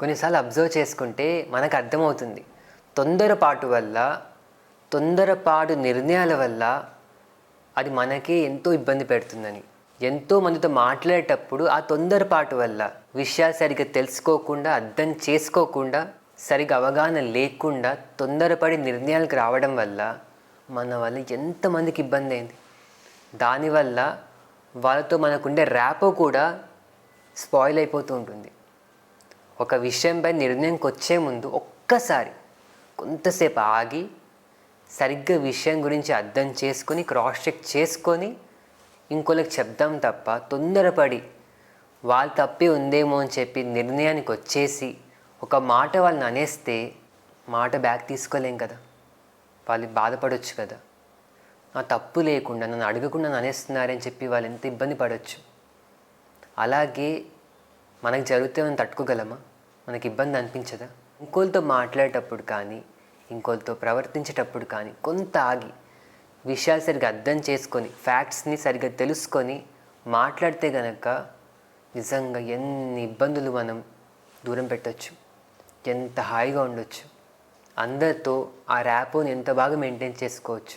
కొన్నిసార్లు అబ్జర్వ్ చేసుకుంటే మనకు అర్థమవుతుంది. తొందరపాటు వల్ల, తొందరపాటు నిర్ణయాల వల్ల అది మనకే ఎంతో ఇబ్బంది పెడుతుందని. ఎంతో మందితో మాట్లాడేటప్పుడు ఆ తొందరపాటు వల్ల విషయాలు సరిగ్గా తెలుసుకోకుండా, అర్థం చేసుకోకుండా, సరిగ్గా అవగాహన లేకుండా తొందరపడి నిర్ణయాలకు రావడం వల్ల మన వల్ల ఎంతమందికి ఇబ్బంది అయింది. దానివల్ల వాళ్ళతో మనకుండే ర్యాపో కూడా స్పాయిల్ అయిపోతూ ఉంటుంది. ఒక విషయంపై నిర్ణయంకి వచ్చే ముందు ఒక్కసారి కొంతసేపు ఆగి సరిగ్గా విషయం గురించి అర్థం చేసుకొని, క్రాస్ చెక్ చేసుకొని ఇంకోళ్ళకి చెప్దాం తప్ప, తొందరపడి వాళ్ళు తప్పే ఉందేమో అని చెప్పి నిర్ణయానికి వచ్చేసి ఒక మాట వాళ్ళని అనేస్తే మాట బ్యాక్ తీసుకోలేం కదా. వాళ్ళు బాధపడవచ్చు కదా. నా తప్పు లేకుండా, నన్ను అడగకుండా నన్ను అనేస్తున్నారని చెప్పి వాళ్ళు ఎంత ఇబ్బంది పడవచ్చు. అలాగే మనకు జరిగితే మనం తట్టుకోగలమా? మనకి ఇబ్బంది అనిపించదా? ఇంకోళ్ళతో మాట్లాడేటప్పుడు కానీ, ఇంకోళ్ళతో ప్రవర్తించేటప్పుడు కానీ కొంత ఆగి విషయాలు సరిగ్గా అర్థం చేసుకొని, ఫ్యాక్ట్స్ని సరిగ్గా తెలుసుకొని మాట్లాడితే కనుక నిజంగా ఎన్ని ఇబ్బందులు మనం దూరం పెట్టచ్చు, ఎంత హాయిగా ఉండొచ్చు. అందరితో ఆ ర్యాపోని ఎంత బాగా మెయింటైన్ చేసుకోవచ్చు.